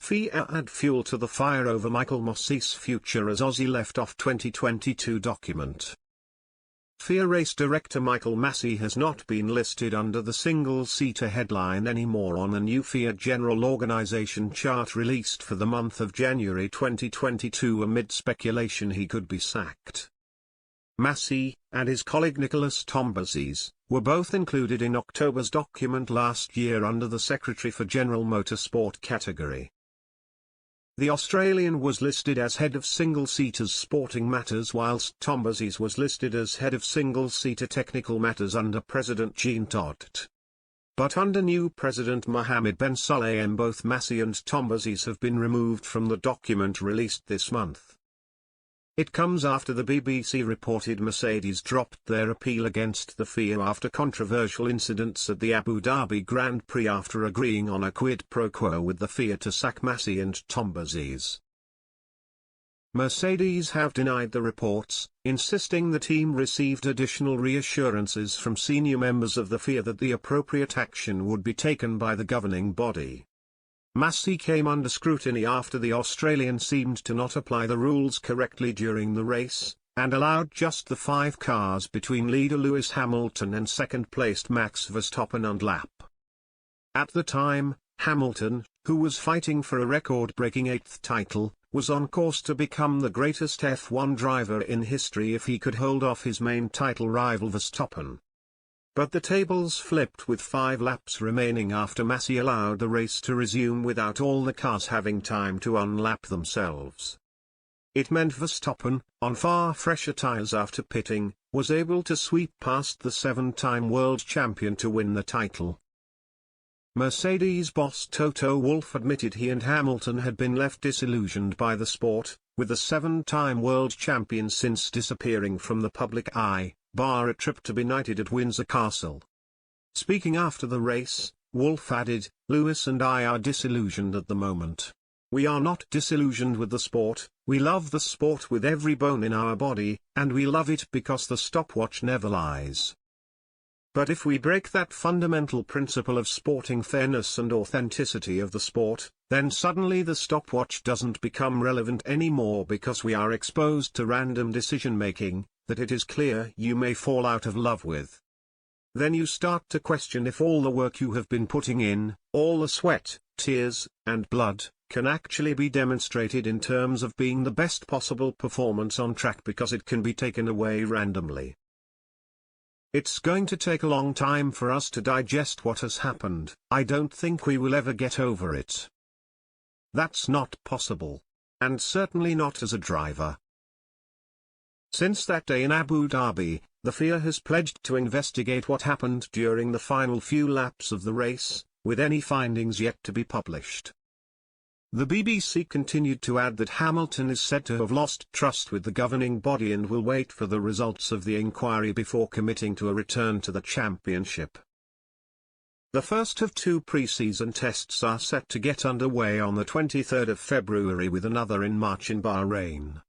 FIA add fuel to the fire over Michael Masi's future as Aussie left off 2022 document. FIA race director Michael Masi has not been listed under the single-seater headline anymore on a new FIA General Organization chart released for the month of January 2022 amid speculation he could be sacked. Masi, and his colleague Nicolas Tombazis, were both included in October's document last year under the Secretary for General Motorsport category. The Australian was listed as head of single-seaters sporting matters whilst Tombazis was listed as head of single-seater technical matters under President Jean Todt. But under new President Mohammed Ben Sulayem both Masi and Tombazis have been removed from the document released this month. It comes after the BBC reported Mercedes dropped their appeal against the FIA after controversial incidents at the Abu Dhabi Grand Prix after agreeing on a quid pro quo with the FIA to sack Masi and Tombazis. Mercedes have denied the reports, insisting the team received additional reassurances from senior members of the FIA that the appropriate action would be taken by the governing body. Masi came under scrutiny after the Australian seemed to not apply the rules correctly during the race, and allowed just the 5 cars between leader Lewis Hamilton and second-placed Max Verstappen on lap. At the time, Hamilton, who was fighting for a record-breaking 8th title, was on course to become the greatest F1 driver in history if he could hold off his main title rival Verstappen. But the tables flipped with 5 laps remaining after Masi allowed the race to resume without all the cars having time to unlap themselves. It meant Verstappen, on far fresher tyres after pitting, was able to sweep past the 7-time world champion to win the title. Mercedes boss Toto Wolff admitted he and Hamilton had been left disillusioned by the sport, with the 7-time world champion since disappearing from the public eye, bar a trip to be knighted at Windsor Castle. Speaking after the race, Wolff added, "Lewis and I are disillusioned at the moment. We are not disillusioned with the sport, we love the sport with every bone in our body, and we love it because the stopwatch never lies. But if we break that fundamental principle of sporting fairness and authenticity of the sport, then suddenly the stopwatch doesn't become relevant anymore because we are exposed to random decision-making that it is clear you may fall out of love with. Then you start to question if all the work you have been putting in, all the sweat, tears, and blood, can actually be demonstrated in terms of being the best possible performance on track because it can be taken away randomly. It's going to take a long time for us to digest what has happened. I don't think we will ever get over it. That's not possible. And certainly not as a driver." Since that day in Abu Dhabi, the FIA has pledged to investigate what happened during the final few laps of the race, with any findings yet to be published. The BBC continued to add that Hamilton is said to have lost trust with the governing body and will wait for the results of the inquiry before committing to a return to the championship. The first of 2 pre-season tests are set to get underway on the 23rd of February with another in March in Bahrain.